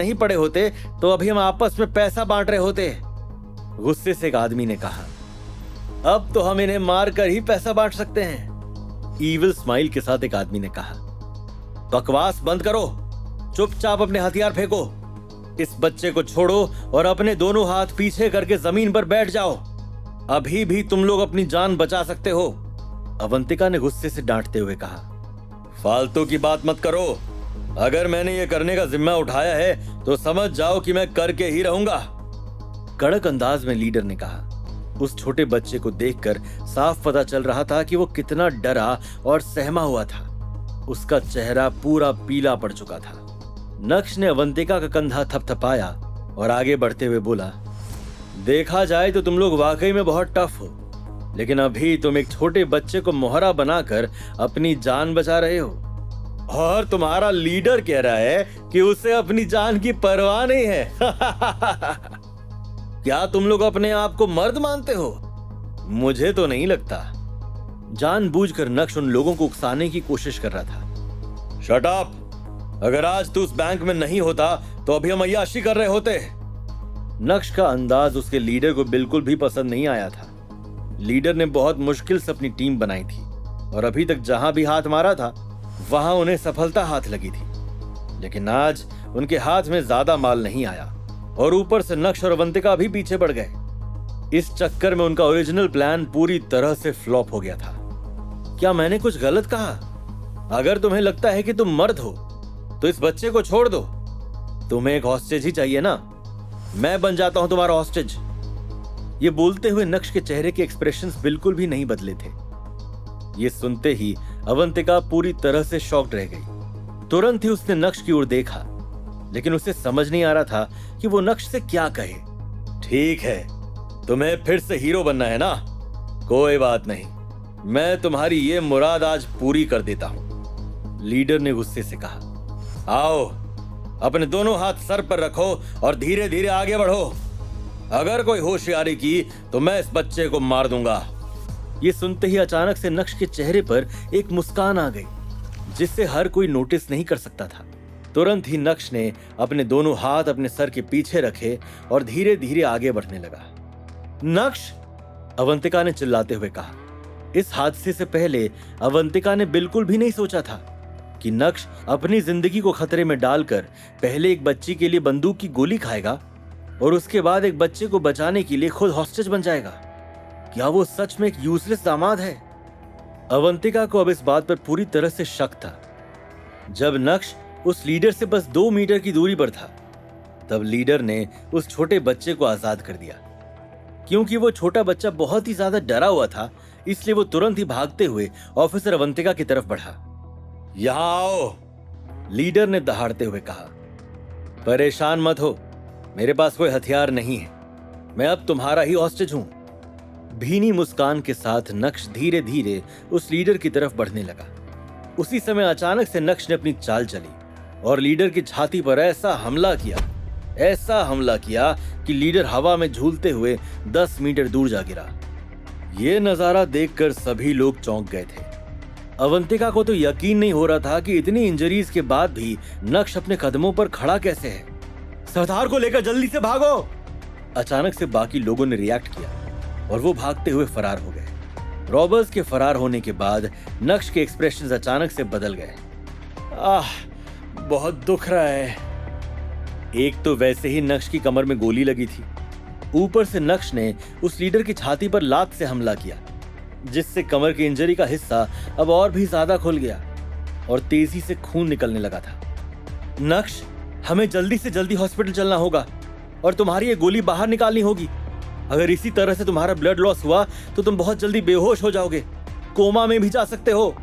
नहीं पड़े होते तो अभी हम आपस में पैसा बांट रहे होते। गुस्से से एक आदमी ने कहा। अब तो हम इन्हें मार कर ही पैसा बांट सकते हैं। ईविल स्माइल के साथ एक आदमी ने कहा। बकवास बंद करो, चुपचाप अपने हथियार फेंको। इस बच्चे को छोड़ो और अपने दोनों हाथ पीछे करके जमीन पर बैठ जाओ। अभी भी तुम लोग अपनी जान बचा सकते हो। अवंतिका ने गुस्से से डांटते हुए कहा। फालतू की बात मत करो। अगर मैंने ये करने का जिम्मा उठाया है तो समझ जाओ कि मैं करके ही रहूंगा, कड़क अंदाज में लीडर ने कहा। उस छोटे बच्चे को देखकर साफ पता चल रहा था कि वो कितना डरा और सहमा हुआ था। उसका चेहरा पूरा पीला पड़ चुका था। नक्श ने अवंतिका का कंधा थपथपाया और आगे बढ़ते हुए बोला, देखा जाए तो तुम लोग वाकई में बहुत टफ हो, लेकिन अभी तुम एक छोटे बच्चे को मोहरा बनाकर अपनी जान बचा रहे हो और तुम्हारा लीडर कह रहा है कि उसे अपनी जान की परवाह नहीं है। क्या तुम लोग अपने आप को मर्द मानते हो? मुझे तो नहीं लगता। जानबूझकर नक्श उन लोगों को उकसाने की कोशिश कर रहा था। Shut up! अगर आज तू उस बैंक में नहीं होता तो अभी हम अय्याशी कर रहे होते। नक्श का अंदाज उसके लीडर को बिल्कुल भी पसंद नहीं आया था। लीडर ने बहुत मुश्किल से अपनी टीम बनाई थी और अभी तक जहां भी हाथ मारा था वहां उन्हें सफलता हाथ लगी थी, लेकिन आज उनके हाथ में ज्यादा माल नहीं आया और ऊपर से नक्श और अवंतिका भी पीछे पड़ गए। इस चक्कर में उनका ओरिजिनल प्लान पूरी तरह से फ्लॉप हो गया था। क्या मैंने कुछ गलत कहा? अगर तुम्हें लगता है कि तुम मर्द हो तो इस बच्चे को छोड़ दो। तुम्हें एक हॉस्टेज ही चाहिए ना? मैं बन जाता हूं तुम्हारा हॉस्टेज। ये बोलते हुए नक्श के चेहरे के एक्सप्रेशंस बिल्कुल भी नहीं बदले थे। ये सुनते ही अवंतिका पूरी तरह से शॉक्ड रह गई। तुरंत ही उसने नक्श की ओर देखा, लेकिन उसे समझ नहीं आ रहा था कि वो नक्श से क्या कहे। ठीक है, तुम्हें फिर से हीरो बनना है ना? कोई बात नहीं, मैं तुम्हारी ये मुराद आज पूरी कर देता हूं, लीडर ने गुस्से से कहा। आओ, अपने दोनों हाथ सर पर रखो और धीरे धीरे आगे बढ़ो। अगर कोई होशियारी की तो मैं इस बच्चे को मार दूंगा। ये सुनते ही अचानक से नक्श के चेहरे पर एक मुस्कान आ गई, जिससे हर कोई नोटिस नहीं कर सकता था। तुरंत ही नक्श ने अपने दोनों हाथ अपने सर के पीछे रखे और धीरे धीरे आगे बढ़ने लगा। नक्श! अवंतिका ने चिल्लाते हुए कहा। इस हादसे से पहले अवंतिका ने बिल्कुल भी नहीं सोचा था कि नक्श अपनी जिंदगी को खतरे में डालकर पहले एक बच्ची के लिए बंदूक की गोली खाएगा और उसके बाद एक बच्चे को बचाने के लिए खुद हॉस्टेज बन जाएगा। क्या वो सच में एक यूजलेस दामाद है? अवंतिका को अब इस बात पर पूरी तरह से शक था। जब नक्श उस लीडर से बस 2 मीटर की दूरी पर था, तब लीडर ने उस छोटे बच्चे को आजाद कर दिया। क्योंकि वो छोटा बच्चा बहुत ही ज्यादा डरा हुआ था, इसलिए वो तुरंत ही भागते हुए ऑफिसर अवंतिका की तरफ बढ़ा। यहां आओ, लीडर ने दहाड़ते हुए कहा। परेशान मत हो, मेरे पास कोई हथियार नहीं है, मैं अब तुम्हारा ही हॉस्टेज हूं। भीनी मुस्कान के साथ नक्श धीरे धीरे उस लीडर की तरफ बढ़ने लगा। उसी समय अचानक से नक्श ने अपनी चाल चली और लीडर की छाती पर ऐसा हमला किया कि लीडर हवा में झूलते हुए 10 मीटर दूर जा गिरा। यह नजारा देखकर सभी लोग चौंक गए थे। अवंतिका को तो यकीन नहीं हो रहा था कि इतनी इंजरीज के बाद भी नक्श अपने कदमों पर खड़ा कैसे है। सरदार को लेकर जल्दी से भागो! अचानक से बाकी लोगों ने रिएक्ट किया और वो भागते हुए फरार हो गए। रॉबर्स के फरार होने के बाद नक्श के एक्सप्रेशंस अचानक से बदल गए। बहुत दुख रहा है। एक तो वैसे ही नक्श की कमर में गोली लगी थी, ऊपर से नक्श ने उस लीडर की छाती पर लात से हमला किया, जिससे कमर की इंजरी का हिस्सा अब और भी ज्यादा खुल गया और तेजी से खून निकलने लगा था। नक्श, हमें जल्दी से जल्दी हॉस्पिटल चलना होगा और तुम्हारी ये गोली बाहर निकालनी होगी। अगर इसी तरह से तुम्हारा ब्लड लॉस हुआ तो तुम बहुत जल्दी बेहोश हो जाओगे, कोमा में भी जा सकते हो।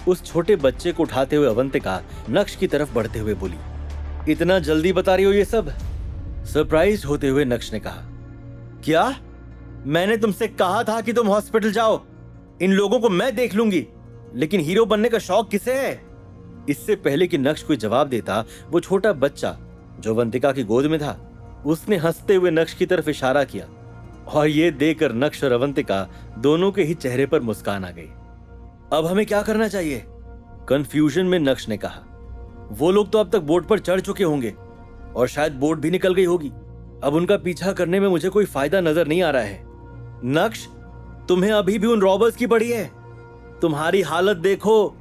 उस छोटे बच्चे को उठाते हुए अवंतिका नक्श की तरफ बढ़ते हुए बोली। इतना जल्दी बता रही हो ये सब? सरप्राइज होते हुए नक्श ने कहा। क्या? मैंने तुमसे कहा था कि तुम हॉस्पिटल जाओ, इन लोगों को मैं देख लूंगी, लेकिन हीरो बनने का शौक किसे है? इससे पहले कि नक्श कोई जवाब देता, वो छोटा बच्चा जो अवंतिका की गोद में था, उसने हंसते हुए नक्श की तरफ इशारा किया और ये देखकर नक्श और अवंतिका दोनों के ही चेहरे पर मुस्कान आ गई। अब हमें क्या करना चाहिए? कंफ्यूजन में नक्श ने कहा। वो लोग तो अब तक बोट पर चढ़ चुके होंगे, और शायद बोट भी निकल गई होगी। अब उनका पीछा करने में मुझे कोई फायदा नजर नहीं आ रहा है। नक्श, तुम्हें अभी भी उन रॉबर्स की पड़ी है? तुम्हारी हालत देखो।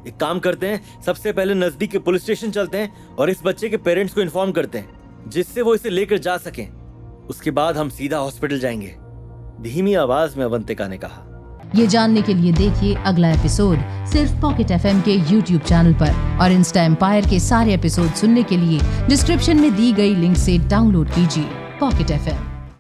एक काम करते हैं, सबसे पहले नजदीक के पुलिस स्टेशन चलते हैं और इस बच्चे के पेरेंट्स को इन्फॉर्म करते हैं, जिससे वो इसे लेकर जा सकें। उसके बाद हम सीधा हॉस्पिटल जाएंगे, धीमी आवाज में अवंतिका ने कहा। ये जानने के लिए देखिए अगला एपिसोड सिर्फ पॉकेट FM के YouTube चैनल पर, और इंस्टा एम्पायर के सारे एपिसोड सुनने के लिए डिस्क्रिप्शन में दी गई लिंक से डाउनलोड कीजिए पॉकेट FM।